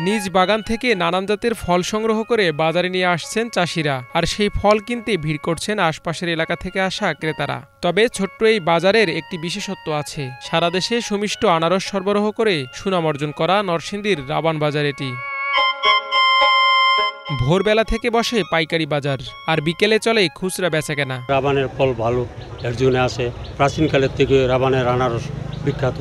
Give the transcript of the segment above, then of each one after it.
নিজ বাগান থেকে নানান জাতের ফল সংগ্রহ করে বাজারে নিয়ে আসছেন চাষিরা, আর সেই ফল কিনতে ভিড় করছেন আশপাশের এলাকা থেকে আসা ক্রেতারা। তবে ছোট্ট এই বাজারের একটি বিশেষত্ব আছে, সারা দেশে সুমিষ্ট আনারস সরবরাহ করে সুনাম অর্জন করা নরসিংদীর রাবান বাজার এটি। ভোরবেলা থেকে বসে পাইকারি বাজার, আর বিকেলে চলে খুচরা বেচাকেনা। রাবানের ফল ভালো, এর জন্য আসে। প্রাচীনকালের থেকে রাবানের আনারস বিখ্যাত,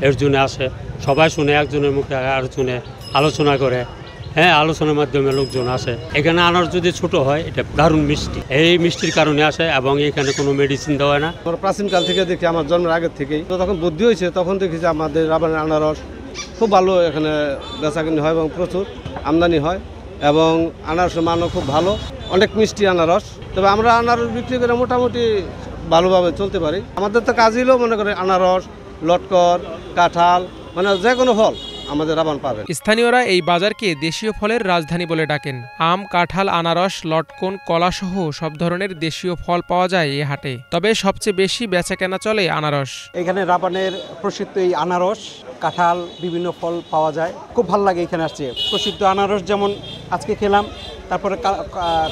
এর জন্য আসে। সবাই শুনে, একজনের মুখে আরেকজনে আলোচনা করে, আলোচনার মাধ্যমে লোকজন আসে। এখানে আনারস যদি ছোট হয়, এটা দারুণ মিষ্টি, এই মিষ্টির কারণে আসে, এবং এখানে কোনো মেডিসিন দেওয়া হয় না। প্রাচীনকাল থেকে দেখি, আমার জন্মের আগের থেকেই তখন বুদ্ধি হয়েছে, তখন দেখি যে আমাদের রাবানের আনারস খুব ভালো এখানে বেচাকেনি হয় এবং প্রচুর আমদানি হয়, এবং আনারসের মানও খুব ভালো, অনেক মিষ্টি আনারস। তবে আমরা আনারস বিক্রি করে মোটামুটি ভালোভাবে চলতে পারি। আমাদের তো কাজ হলেও মনে করে আনারস, লটকর, কাঁঠাল, মানে যে কোনো ফল আমাদের রাবান পাবে। স্থানীয়রা এই বাজারকে দেশীয় ফলের রাজধানী বলে ডাকেন। আম, কাঁঠাল, আনারস, লটকন, কলা সহ সব ধরনের দেশীয় ফল পাওয়া যায় এই হাটে। তবে সবচেয়ে বেশি বেচাকেনা চলে আনারস। এখানে রাবানের প্রসিদ্ধ এই আনারস, কাঁঠাল, বিভিন্ন ফল পাওয়া যায়। খুব ভালো লাগে এখানে আসছে। প্রসিদ্ধ আনারস যেমন আজকে খেলাম, তারপরে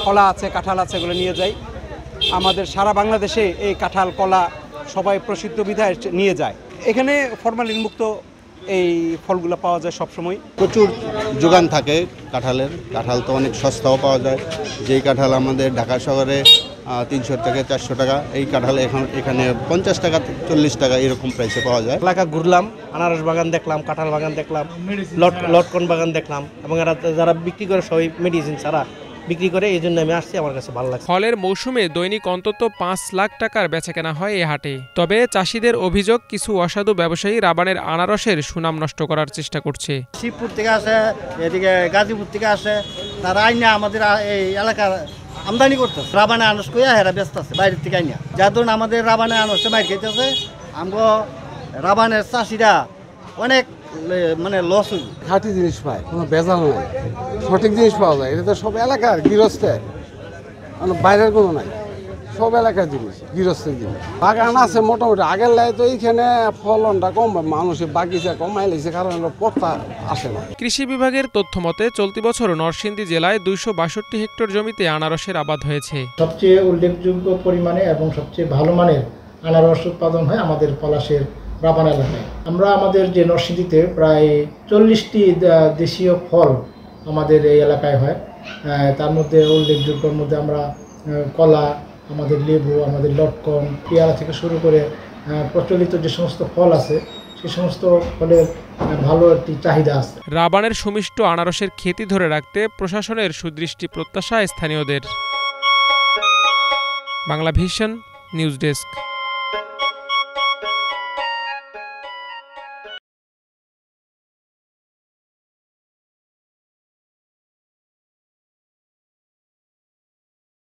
কলা আছে, কাঁঠাল আছে, এগুলো নিয়ে যাই। আমাদের সারা বাংলাদেশে এই কাঁঠাল, কলা সবাই প্রসিদ্ধ বিধায় নিয়ে যায়। এখানে ফরমালিন মুক্ত এই ফলগুলো পাওয়া যায় সবসময়। প্রচুর যোগান থাকে কাঁঠালের। কাঁঠাল তো অনেক সস্তাও পাওয়া যায়। যেই কাঁঠাল আমাদের ঢাকা শহরে 300 থেকে 400 টাকা, এই কাঁঠাল এখানে 50 টাকা 40 টাকা এরকম প্রাইসে পাওয়া যায়। এলাকা ঘুরলাম, আনারস বাগান দেখলাম, কাঁঠাল বাগান দেখলাম, লটকন বাগান দেখলাম, এবং যারা বিক্রি করে সবাই মেডিসিন ছাড়া বিক্রি করে, এই জন্য আমি আসছি, আমার কাছে ভালো লাগছে। ফলের মৌসুমে দৈনিক অন্তত 5 লাখ টাকার বেচাকেনা হয় এই হাটে। তবে চাষিদের অভিযোগ, কিছু অসাধু ব্যবসায়ী রাবানের আনারসের সুনাম নষ্ট করার চেষ্টা করছে। শিবপুর থেকে আসে, এদিকে গাজীপুর থেকে আসে, তারা আইনা আমাদের এই এলাকার আমদানি করতেছে। রাবানে আনারস কইয়া হেরা ব্যস্ত আছে বাইরের থেকে আইনা, যার ধরুন আমাদের রাবানে আনারসে বাইরে খেতেছে। আমগো রাবানের চাষিরা অনেক মানে লস হইল। খাঁটি জিনিস পায়, কোনো ভেজাল নাই, সঠিক জিনিস পাওয়া যায়। এটা তো সব এলাকার গৃহস্থের, মানে বাইরের কোনো নাই, সব এলাকার জিনিস, গৃহস্থের জিনিস। বাগান আছে মোটামুটি, আগের লাই তো এইখানে ফলনটা কম, মানুষের বাগিচা কমাই লেছে, কারণ পড়তা আসে না। কৃষি বিভাগের তথ্য মতে চলতি বছর নরসিংদী জেলায় 262 হেক্টর জমিতে আনারসের আবাদ হয়েছে। সবচেয়ে উল্লেখযোগ্য পরিমাণে এবং সবচেয়ে ভালো মানের আনারস উৎপাদন হয় আমাদের পলাশের রাবান এলাকায়। আমরা আমাদের যে নরসিংদীতে প্রায় 40টি দেশীয় ফল আমাদের এই এলাকায় হয়। তার মধ্যে উল্লেখযোগ্যর মধ্যে আমরা কলা, আমাদের লেবু, আমাদের লটকন, পেয়ারা থেকে শুরু করে প্রচলিত যে সমস্ত ফল আছে, সেই সমস্ত ফলের ভালো একটি চাহিদা আছে। রাবানের সুমিষ্ট আনারসের খ্যাতি ধরে রাখতে প্রশাসনের সুদৃষ্টি প্রত্যাশা স্থানীয়দের। Bangla vision news desk.